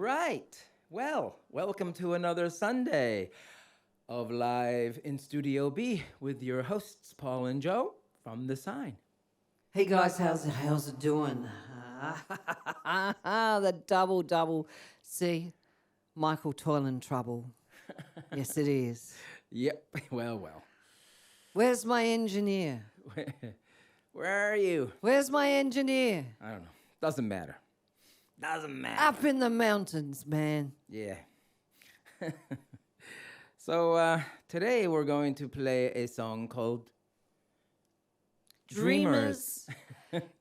Right. Well, welcome to another Sunday of Live in Studio B with your hosts, Paul and Joe from The Sign. Hey guys, how's it doing? The double. See, Michael Toylan trouble. Yes, it is. Yep. Well. Where's my engineer? Where are you? Where's my engineer? I don't know. Doesn't matter. Up in the mountains, man. Yeah. So today we're going to play a song called Dreamers.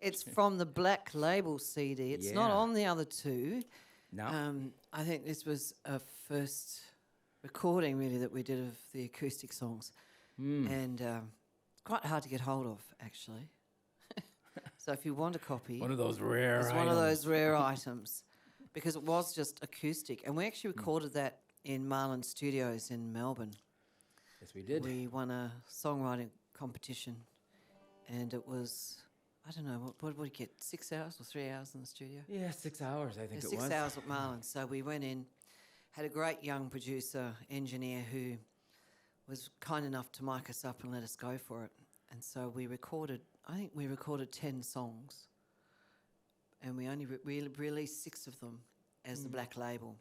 It's from the Black Label CD. It's not Yeah. on the other two. No. I think this was a first recording, really, that we did of the acoustic songs. And it's quite hard to get hold of, actually. So if you want a copy... One of those rare It's items. one of those rare items. Because it was just acoustic. And we actually recorded that in Marlin Studios in Melbourne. Yes, we did. We won a songwriting competition. And it was, I don't know, what did we get, 6 hours or 3 hours in the studio? Yeah, 6 hours, I think it was. 6 hours at Marlin. So we went in, had a great young producer, engineer, who was kind enough to mic us up and let us go for it. And so we recorded, I think we recorded 10 songs. And we only released 6 of them as the Black Label.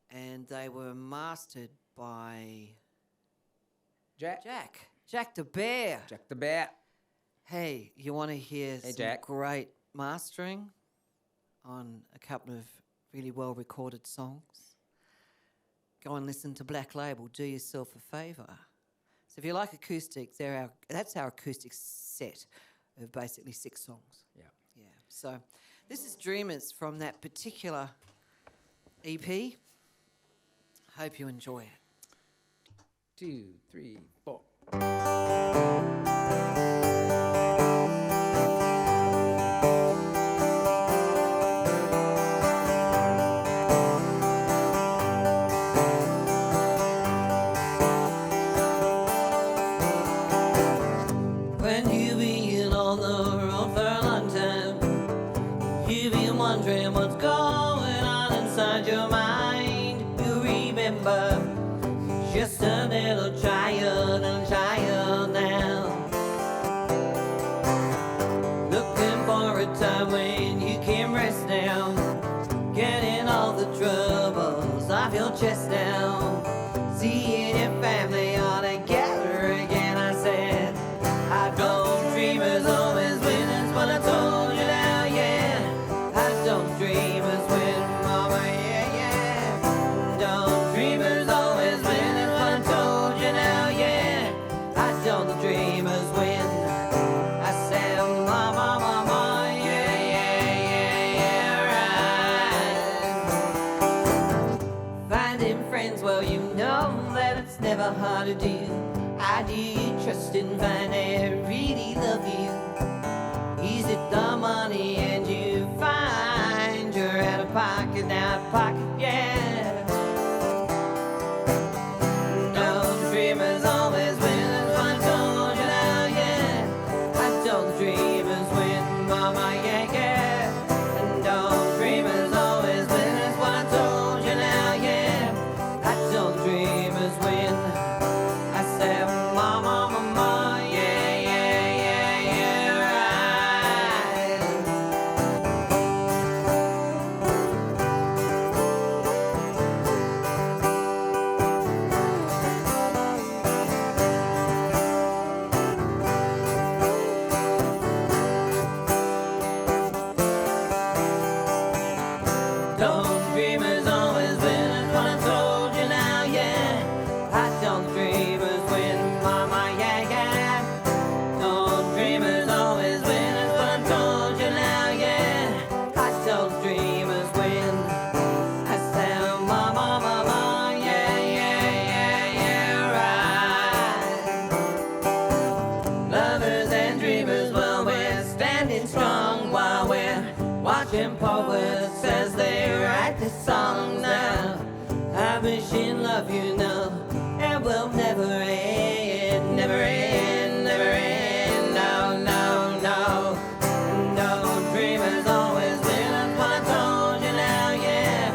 And they were mastered by Jack the Bear. Jack the Bear. Hey, you want to hear some Jack. great mastering on a couple of really well-recorded songs? Go and listen to Black Label. Do yourself a favour. So if you like acoustic, that's our acoustic set of basically 6 songs. Yeah. Yeah. So this is Dreamers from that particular EP. Hope you enjoy it. 2, 3, 4. When you've been on the road for a long time, you've been wondering what's going on inside your mind. You remember just a little child now, looking for a time when you can rest down, getting all the troubles off your chest now, seeing your family all together again. I said, I don't dream as always win, it's what I told you now, yeah. I don't dream as win, mama, yeah. Don't dream as always win, it's what I told you now, yeah. I don't dream as win. I said, mama, yeah, right. Finding friends, well, you know that it's never hard to do. I do trust and find they really love you. Is it the money and you find you're out of pocket, yeah. No dreamers always win, that's what I told you now, yeah. I don't dreamers win, mama, yeah. And don't dreamers always win, that's what I told you now, yeah. I don't dreamers win. I said, mama, yeah, right. Don't dreamers always win, that's what I told you now, yeah. I don't dreamers win, mama, yeah. Don't dreamers always win, that's what I told you now, yeah. I don't dreamers win. I said, mama, yeah, right. Lovers and dreamers, well, we're standing strong while we're watching poets as they write the songs now. I wish in love, you know, and will never end, never end, never end. No, no, no. No dreamers always win, that's what I told you now, yeah.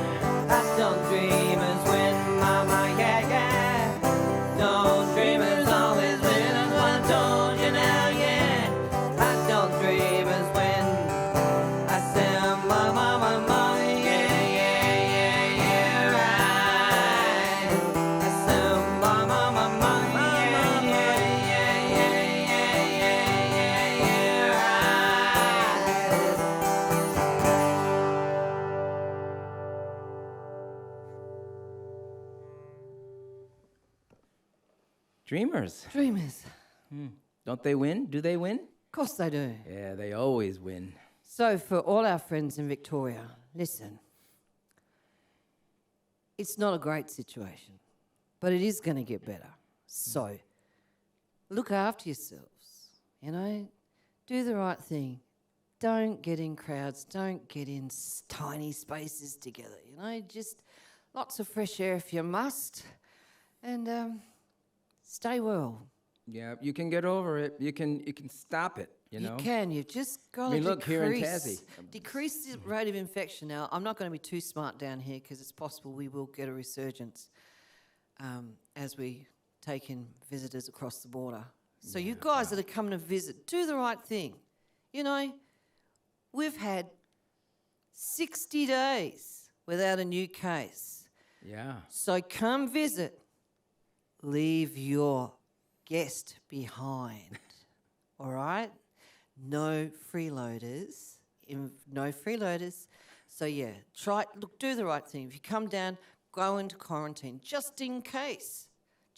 Dreamers. Dreamers. Don't they win? Do they win? Of course they do. Yeah, they always win. So for all our friends in Victoria, listen. It's not a great situation, but it is going to get better. So look after yourselves, do the right thing. Don't get in crowds. Don't get in tiny spaces together, Just lots of fresh air if you must. And stay well. Yeah, you can get over it. You can stop it, You can. You've just got to look, here in Tassie. decrease the rate of infection. Now, I'm not going to be too smart down here because it's possible we will get a resurgence as we take in visitors across the border. So you guys that are coming to visit, do the right thing. We've had 60 days without a new case. Yeah. So come visit. Leave your guest behind. All right? No freeloaders. No freeloaders. So, yeah, do the right thing. If you come down, go into quarantine, just in case.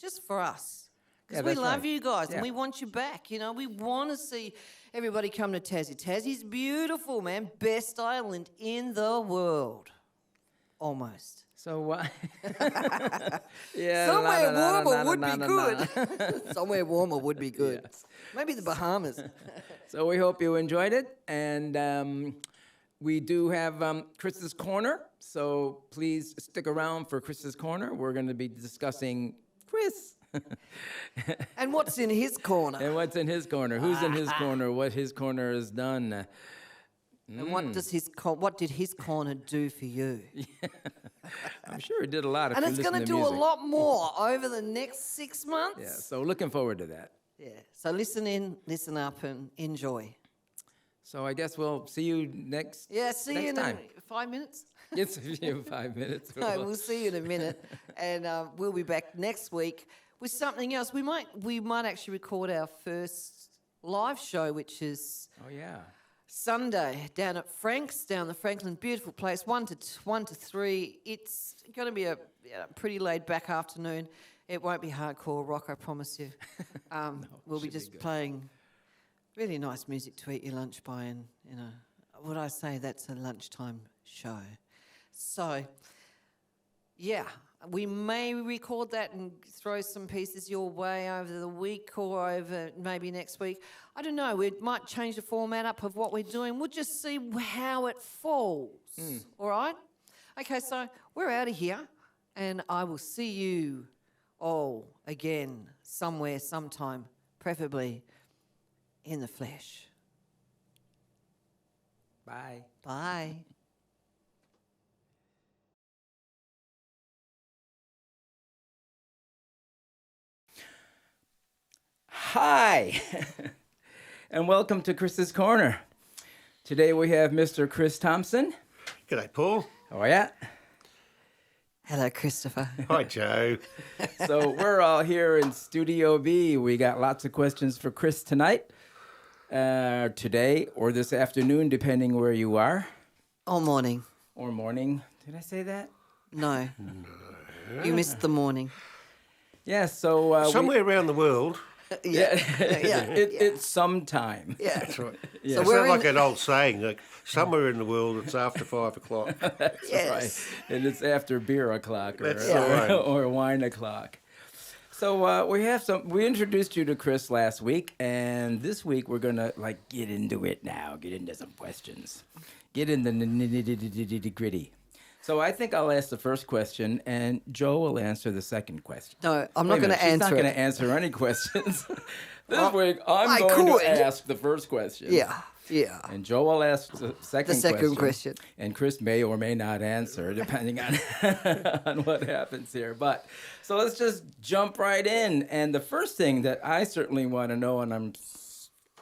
Just for us. Because we love you guys and we want you back. We want to see everybody come to Tassie. Tassie's beautiful, man. Best island in the world. Almost. So why? Yeah. Somewhere warmer would be good. Somewhere warmer would be good. Yes. Maybe the Bahamas. So we hope you enjoyed it, and we do have Chris's Corner. So please stick around for Chris's Corner. We're going to be discussing Chris. And what's in his corner? And what's in his corner? Who's in his corner? What his corner has done? And what did his corner do for you? I'm sure it did a lot. And it's going to do a lot more over the next 6 months. Yeah, so looking forward to that. Yeah. So listen in, listen up, and enjoy. So I guess we'll see you next. Yeah. See you in time. 5 minutes. Yes, in 5 minutes. No, we'll see you in a minute, and we'll be back next week with something else. We might actually record our first live show, which is Oh yeah. Sunday down at Frank's, down the Franklin, beautiful place, 1 to 3. It's going to be a pretty laid back afternoon. It won't be hardcore rock, I promise you. We'll be just playing really nice music to eat your lunch by, and would I say that's a lunchtime show? So, yeah, we may record that and throw some pieces your way over the week or over maybe next week. I don't know. We might change the format up of what we're doing. We'll just see how it falls. All right? Okay, so we're out of here, and I will see you all again somewhere, sometime, preferably in the flesh. Bye. Bye. Hi, and welcome to Chris's Corner. Today we have Mr. Chris Thompson. G'day, Paul. How are ya? Hello, Christopher. Hi, Joe. So we're all here in Studio B. We got lots of questions for Chris tonight, today, or this afternoon, depending where you are. All morning. Or morning. Did I say that? No. You missed the morning. Yeah, so... Somewhere around the world. It's sometime. Yeah. That's right. Yeah. So it's not like an old saying, like somewhere in the world it's after 5 o'clock. Yes. Right. And it's after beer o'clock That's right. or wine o'clock. So we introduced you to Chris last week, and this week we're going to get into it now, get into some questions, get in the nitty-gritty. So I think I'll ask the first question, and Joe will answer the second question. No, I'm not going to answer She's not it. going to answer any questions. This week, I'm going to ask the first question. Yeah. And Joe will ask the second question. And Chris may or may not answer, depending on, on what happens here. But so let's just jump right in. And the first thing that I certainly want to know, and I'm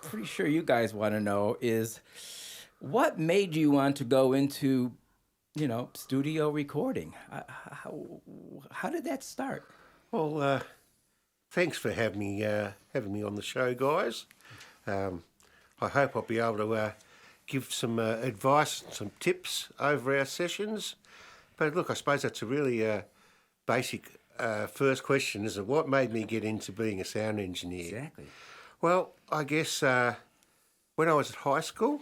pretty sure you guys want to know, is what made you want to go into studio recording? How did that start? Well, thanks for having me on the show, guys. I hope I'll be able to give some advice and some tips over our sessions. But look, I suppose that's a really basic first question, isn't it? What made me get into being a sound engineer? Exactly. Well, I guess when I was at high school,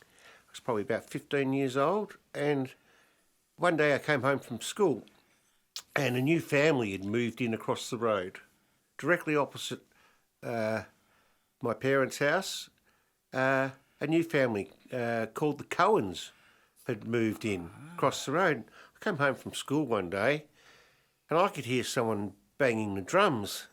I was probably about 15 years old, and one day I came home from school and a new family had moved in across the road, directly opposite my parents' house. A new family called the Cohens had moved in across the road. I came home from school one day and I could hear someone banging the drums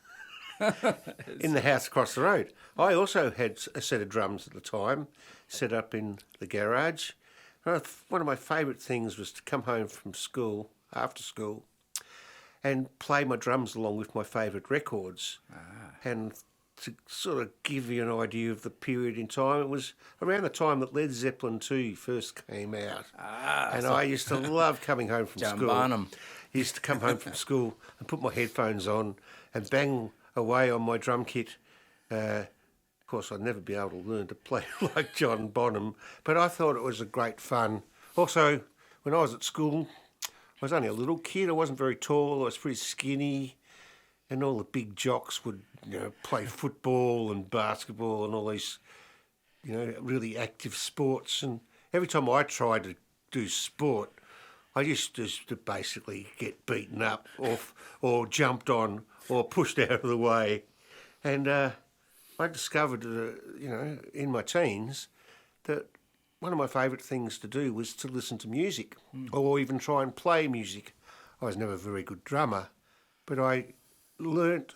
in the house across the road. I also had a set of drums at the time set up in the garage. One of my favourite things was to come home from school, after school, and play my drums along with my favourite records. And to sort of give you an idea of the period in time, it was around the time that Led Zeppelin 2 first came out. I used to love coming home from John school. Bonham. I used to come home from school and put my headphones on and bang away on my drum kit. Of course, I'd never be able to learn to play like John Bonham, but I thought it was a great fun. Also, when I was at school, I was only a little kid. I wasn't very tall. I was pretty skinny, and all the big jocks would, play football and basketball and all these, really active sports. And every time I tried to do sport, I used to basically get beaten up or jumped on or pushed out of the way. And I discovered, in my teens that one of my favourite things to do was to listen to music or even try and play music. I was never a very good drummer, but I learnt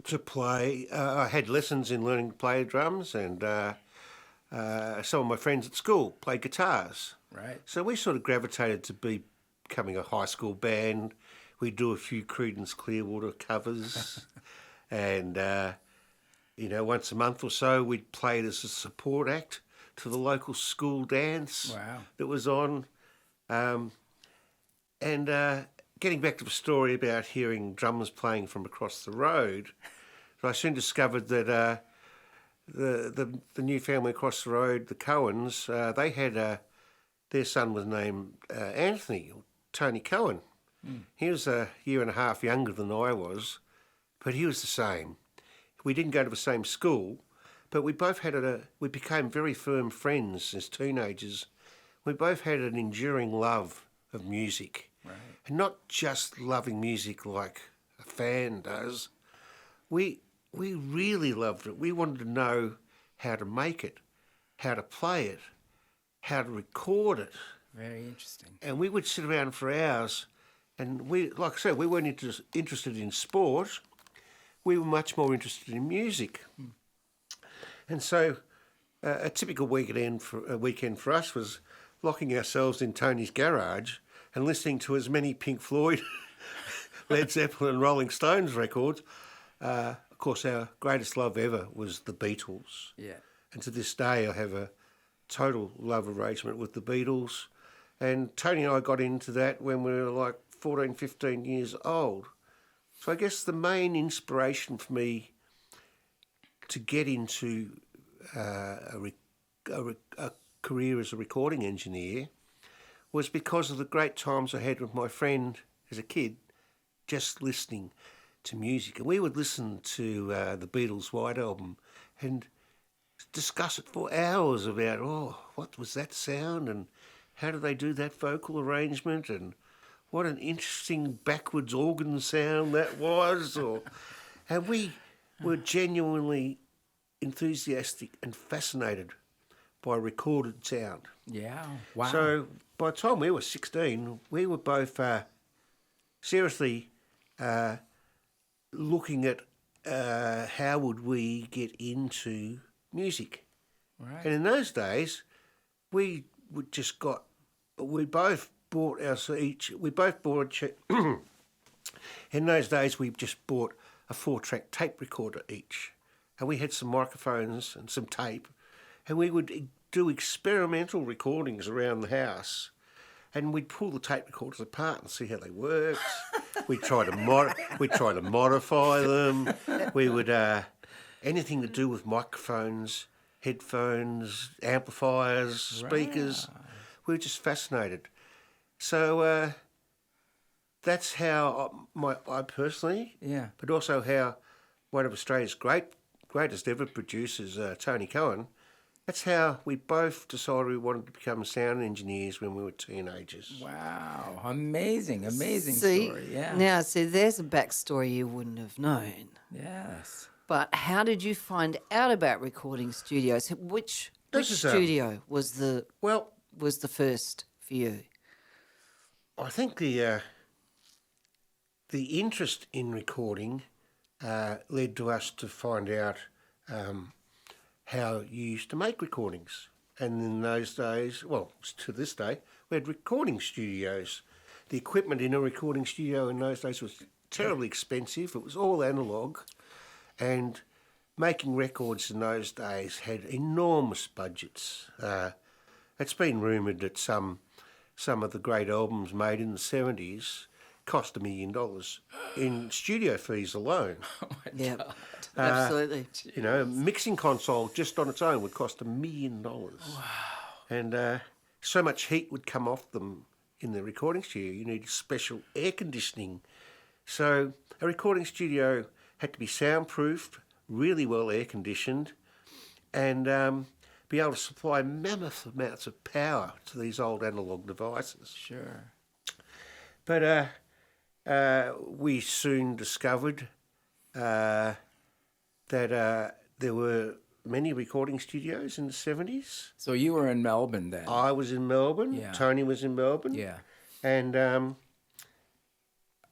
to play. I had lessons in learning to play drums, and some of my friends at school played guitars. Right. So we sort of gravitated to becoming a high school band. We'd do a few Creedence Clearwater covers, and once a month or so, we'd play it as a support act to the local school dance that was on. Getting back to the story about hearing drummers playing from across the road, I soon discovered that the new family across the road, the Cohens, they had their son was named Anthony, or Tony Cohen. He was a year and a half younger than I was, but he was the same. We didn't go to the same school, but we both we became very firm friends as teenagers. We both had an enduring love of music. Right. And not just loving music like a fan does. We really loved it. We wanted to know how to make it, how to play it, how to record it. Very interesting. And we would sit around for hours, and like I said, we weren't interested in sport. We were much more interested in music. And so a typical weekend for us was locking ourselves in Tony's garage and listening to as many Pink Floyd, Led Zeppelin and Rolling Stones records. Of course, our greatest love ever was the Beatles. Yeah. And to this day, I have a total love arrangement with the Beatles. And Tony and I got into that when we were like 14, 15 years old. So I guess the main inspiration for me to get into a career as a recording engineer was because of the great times I had with my friend as a kid, just listening to music. And we would listen to the Beatles' White Album and discuss it for hours about, what was that sound and how do they do that vocal arrangement and what an interesting backwards organ sound that was. And we were genuinely enthusiastic and fascinated by recorded sound. Yeah. Wow. So by the time we were 16, we were both seriously looking at how would we get into music. Right. And in those days, we both bought in those days we just bought a 4-track tape recorder each, and we had some microphones and some tape, and we would do experimental recordings around the house, and we'd pull the tape recorders apart and see how they worked. We'd try to modify them. We would anything to do with microphones, headphones, amplifiers, speakers. We were just fascinated. So that's how I personally, Yeah. but also how one of Australia's greatest ever producers, Tony Cohen, that's how we both decided we wanted to become sound engineers when we were teenagers. Wow. Amazing See, story. Yeah. now, see, there's a backstory you wouldn't have known. Yes. But how did you find out about recording studios? Which This is, studio was the Well, first for you? I think the interest in recording led to us to find out how you used to make recordings. And in those days, well, to this day, we had recording studios. The equipment in a recording studio in those days was terribly expensive. It was all analogue. And making records in those days had enormous budgets. It's been rumoured that some of the great albums made in the 70s cost $1 million in studio fees alone. Yeah, absolutely. You know, a mixing console just on its own would cost $1 million. Wow. And so much heat would come off them in the recording studio. You needed special air conditioning. So a recording studio had to be soundproofed, really well air conditioned, and be able to supply mammoth amounts of power to these old analogue devices. Sure. But we soon discovered that there were many recording studios in the 70s. So you were in Melbourne then? I was in Melbourne. Yeah. Tony was in Melbourne. Yeah. And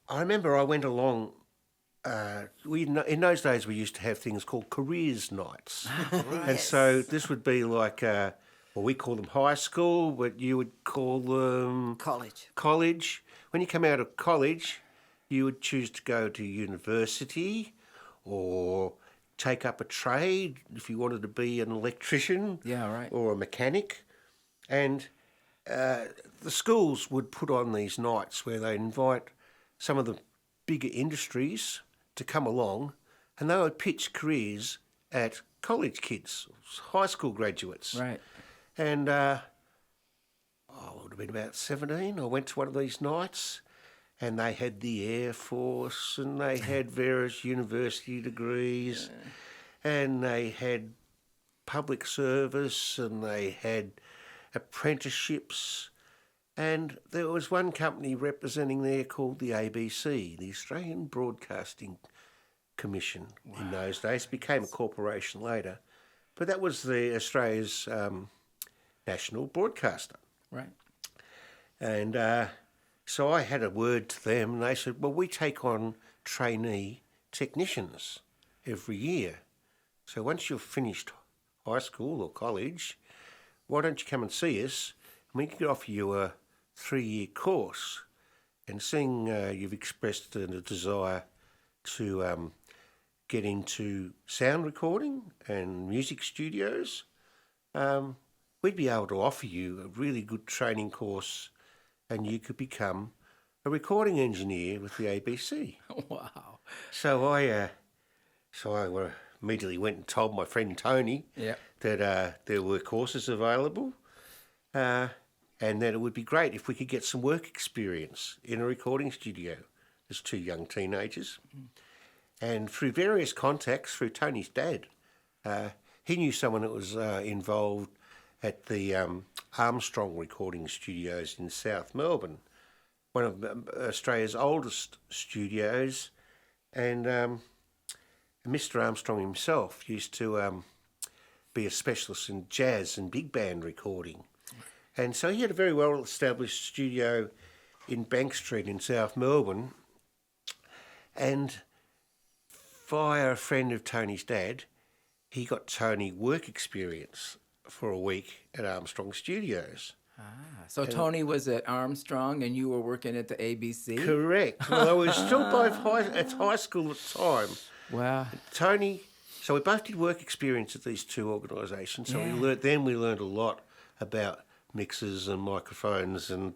I remember I went along. In those days, we used to have things called careers nights. And so this would be like, well, we call them high school, but you would call them College. When you come out of college, you would choose to go to university or take up a trade if you wanted to be an electrician, Yeah, right. or a mechanic. And the schools would put on these nights where they invite some of the bigger industries to come along, and they would pitch careers at college kids, high school graduates. Right. And I would have been about 17. I went to one of these nights, and they had the Air Force, and they had various university degrees, and they had public service, and they had apprenticeships. And there was one company representing there called the ABC, the Australian Broadcasting Commission. In those days. It became a corporation later. But that was the Australia's national broadcaster. Right. And so I had a word to them, and they said, well, we take on trainee technicians every year. So once you've finished high school or college, why don't you come and see us, and we can offer you a 3-year course. And seeing you've expressed a desire to get into sound recording and music studios, we'd be able to offer you a really good training course, and you could become a recording engineer with the ABC. Wow. So I immediately went and told my friend Tony that there were courses available, and that it would be great if we could get some work experience in a recording studio as two young teenagers. And through various contacts, through Tony's dad, he knew someone that was involved at the Armstrong recording studios in South Melbourne, one of Australia's oldest studios. And Mr. Armstrong himself used to be a specialist in jazz and big band recording. And so he had a very well-established studio in Bank Street in South Melbourne. And via a friend of Tony's dad, he got Tony work experience for a week at Armstrong Studios. So Tony was at Armstrong and you were working at the ABC? Correct. Well, I was still both at high school at the time. Wow. Tony, so we both did work experience at these two organisations. So we learned a lot about mixers and microphones and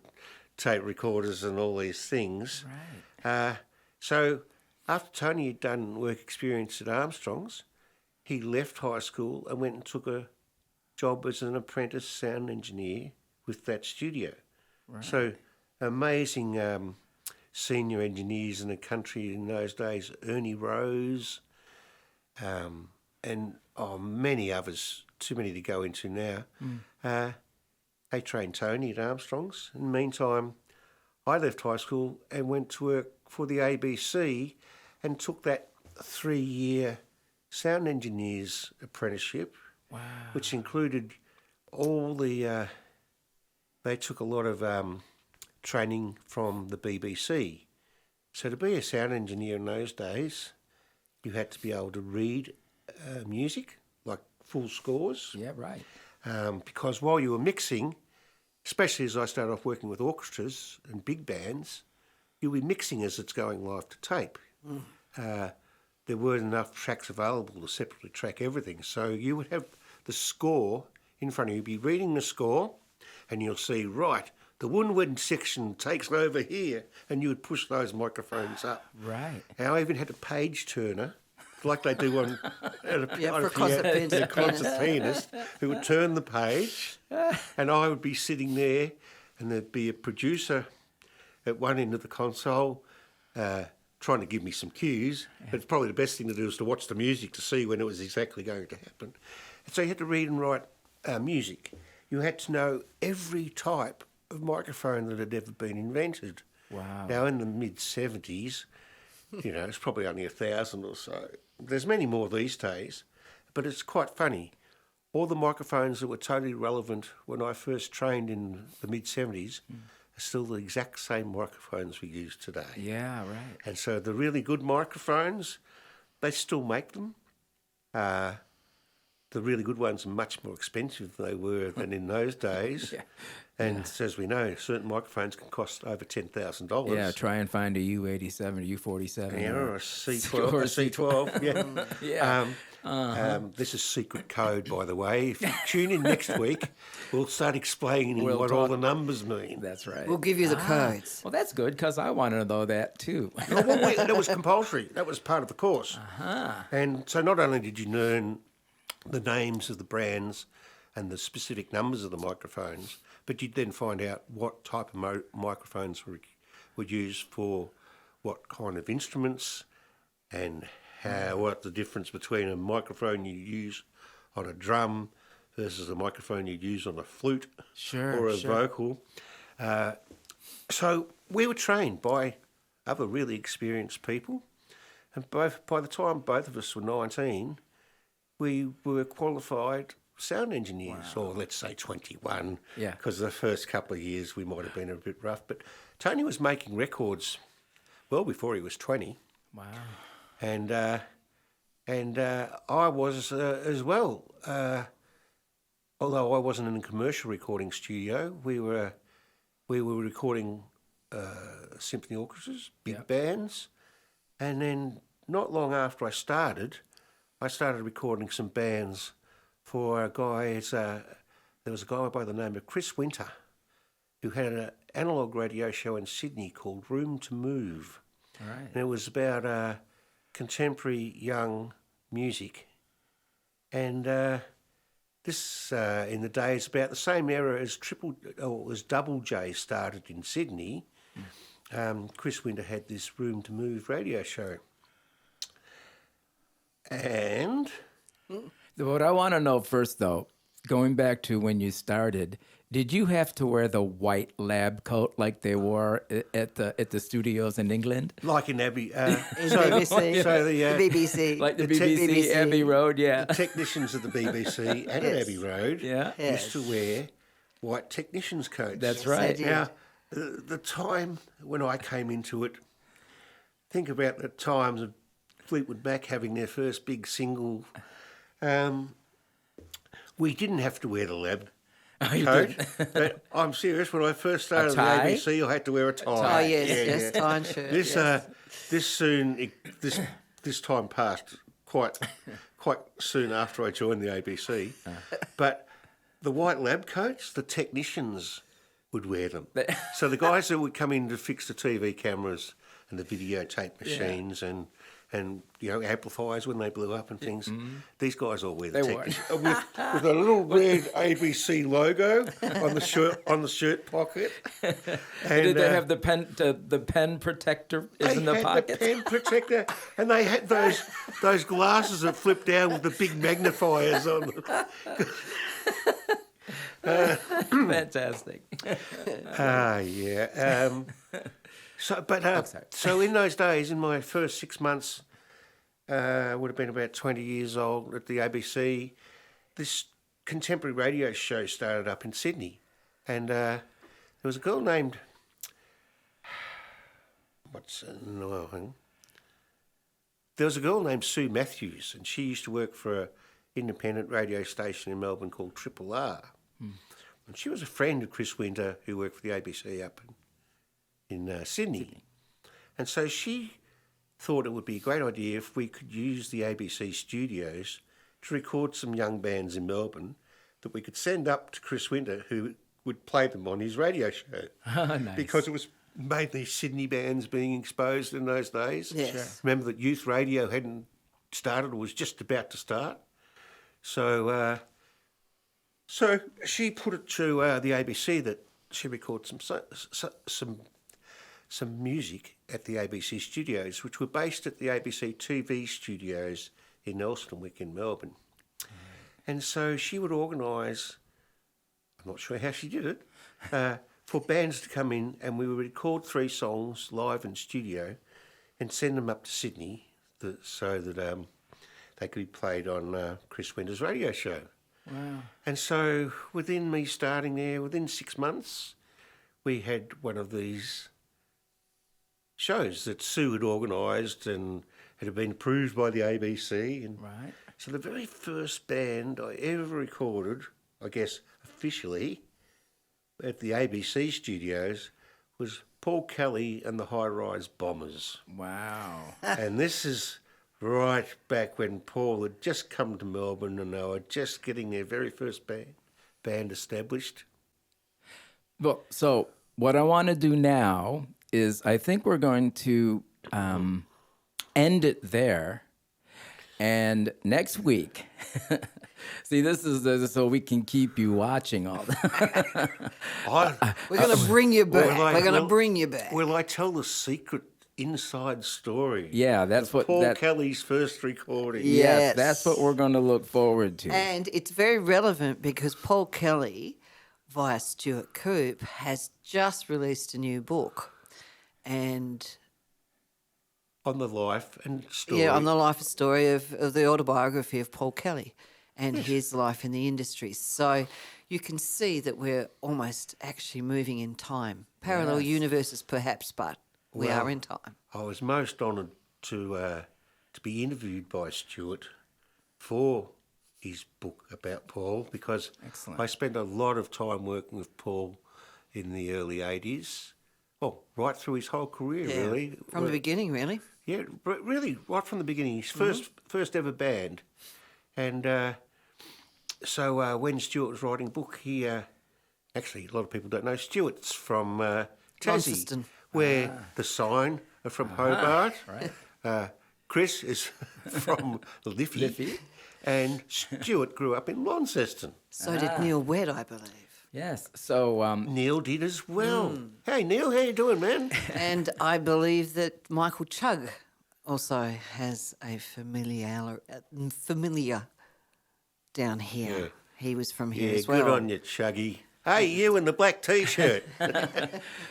tape recorders and all these things. Right. So after Tony had done work experience at Armstrong's, he left high school and went and took a job as an apprentice sound engineer with that studio. Right. So amazing senior engineers in the country in those days, Ernie Rose, and many others, too many to go into now. They trained Tony at Armstrong's. In the meantime, I left high school and went to work for the ABC and took that 3-year sound engineers apprenticeship, which included all the... they took a lot of training from the BBC. So to be a sound engineer in those days, you had to be able to read music, like full scores. Yeah, right. Because while you were mixing, especially as I started off working with orchestras and big bands, you'll be mixing as it's going live to tape. There weren't enough tracks available to separately track everything. So you would have the score in front of you, be reading the score, and you'll see, right, the woodwind section takes over here, and you would push those microphones up. Right. And I even had a page turner, like they do on For a concert pianist, who would turn the page, and I would be sitting there, and there'd be a producer at one end of the console trying to give me some cues. But probably the best thing to do is to watch the music to see when it was exactly going to happen. And so you had to read and write music. You had to know every type of microphone that had ever been invented. Wow. Now, in the mid-70s, it's probably only 1,000 or so. There's many more these days, but it's quite funny. All the microphones that were totally relevant when I first trained in the mid-70s are still the exact same microphones we use today. Yeah, right. And so the really good microphones, they still make them. The really good ones are much more expensive than they were than in those days. And as we know, certain microphones can cost over $10,000. Yeah, try and find a U87 or U47. Yeah, or a C12. Or A C12, yeah. Yeah. This is secret code, by the way. If you tune in next week, we'll start explaining We'll what all talk- the numbers mean. That's right. We'll give you the codes. Well, that's good because I want to know that too. That was compulsory. That was part of the course. And so not only did you learn the names of the brands and the specific numbers of the microphones, but you'd then find out what type of microphones were used for what kind of instruments and what the difference between a microphone you use on a drum versus a microphone you use on a flute or a vocal. So we were trained by other really experienced people, and by the time both of us were 19, we were qualified sound engineers, or let's say 21, because the first couple of years we might have been a bit rough. But Tony was making records well before he was 20. Wow. And I was as well. Although I wasn't in a commercial recording studio, we were recording symphony orchestras, big bands, and then not long after I started recording some bands for a guy. There was a guy by the name of Chris Winter, who had an analogue radio show in Sydney called Room to Move. Right. And it was about contemporary young music. And this, in the days, about the same era as Double J started in Sydney. Chris Winter had this Room to Move radio show. And What I want to know first, though, going back to when you started, did you have to wear the white lab coat like they wore at the studios in England? like in Abbey, BBC. so The BBC. Like the the tech- BBC, BBC. Abbey Road, yeah. the technicians of the BBC and at Abbey Road Yeah. used to wear white technicians' coats. That's Yes, right. I did. Now, the time when I came into it, think about the times of Fleetwood Mac having their first big single. We didn't have to wear the lab you coat. But I'm serious. When I first started at the tie? ABC, I had to wear a tie. Oh, yes, tie and shirt. This yes. this time passed quite soon after I joined the ABC. But the white lab coats, the technicians would wear them. So the guys that would come in to fix the TV cameras and the videotape machines and and amplifiers when they blew up and things. These guys all wear the They were. with a little red ABC logo on the shirt pocket. And Did they have the pen protector is in the had pocket? the pen protector, and they had those glasses that flip down with the big magnifiers on them. Fantastic. Yeah. So in those days, in my first 6 months, I would have been about 20 years old at the ABC. This contemporary radio show started up in Sydney, and there was a girl named There was a girl named Sue Matthews, and she used to work for an independent radio station in Melbourne called Triple R. And she was a friend of Chris Winter, who worked for the ABC up in Sydney. And so she thought it would be a great idea if we could use the ABC studios to record some young bands in Melbourne that we could send up to Chris Winter, who would play them on his radio show. Nice. Because it was mainly Sydney bands being exposed in those days. Yes. Sure. Remember that youth radio hadn't started or was just about to start. So she put it to the ABC that she record some music at the ABC studios, which were based at the ABC TV studios in Elsternwick in Melbourne. And so she would organise, I'm not sure how she did it, for bands to come in, and we would record 3 songs live in studio and send them up to Sydney so that they could be played on Chris Winter's radio show. Wow. And so within me starting there, within 6 months, we had one of these shows that Sue had organised and had been approved by the ABC. And Right. so the very first band I ever recorded, I guess officially, at the ABC studios was Paul Kelly and the High Rise Bombers. Wow. And this is right back when Paul had just come to Melbourne and they were just getting their very first band established. Well, so what I want to do now is I think we're going to end it there. And next week, see, this is so we can keep you watching all that. We're going to bring you back. Well, We're going to bring you back. Will I tell the secret inside story? Yeah, that's what Paul Kelly's first recording. Yeah. Yes, Yes. that's what we're going to look forward to. And it's very relevant because Paul Kelly, via Stuart Coop, has just released a new book. And On the life and story. yeah, on the life story of the autobiography of Paul Kelly and his life in the industry. So you can see that we're almost actually moving in time. Parallel universes perhaps, but we Well, are in time. I was most honoured to be interviewed by Stuart for his book about Paul, because Excellent. I spent a lot of time working with Paul in the early 80s. Well, right through his whole career, really. From the beginning, really. Yeah, really, right from the beginning. His first ever band. And so when Stuart was writing a book, he... actually, a lot of people don't know, Stuart's from Tassie, Launceston. where the Sign are from Hobart. Right. Chris is from Liffey. And Stuart grew up in Launceston. So did Neil Wedd, I believe. Yes. So Neil did as well. Hey, Neil, how you doing, man? And I believe that Michael Chugg also has a familiar down here. Yeah. He was from here Yeah, as well. good on you, Chuggy. Hey, you in the black T-shirt.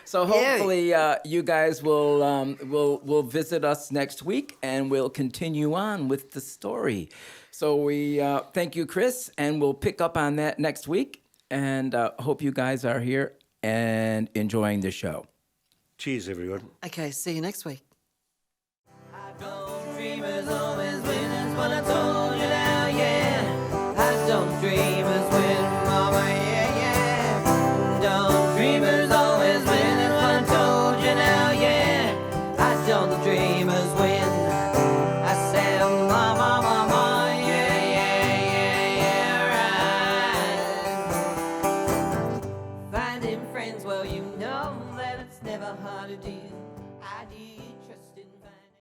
So hopefully you guys will visit us next week, and we'll continue on with the story. So we thank you, Chris, and we'll pick up on that next week. And hope you guys are here and enjoying the show. Cheers, everyone. Okay, see you next week. Don't dreamers always win, is what I told you now, yeah. I don't dreamers win, mama, yeah, yeah. Don't dreamers always win, is what I told you now, yeah. I don't dreamers win. I said, mama, mama, yeah, yeah, yeah, right. Finding friends, well, you know that it's never hard to do. I do.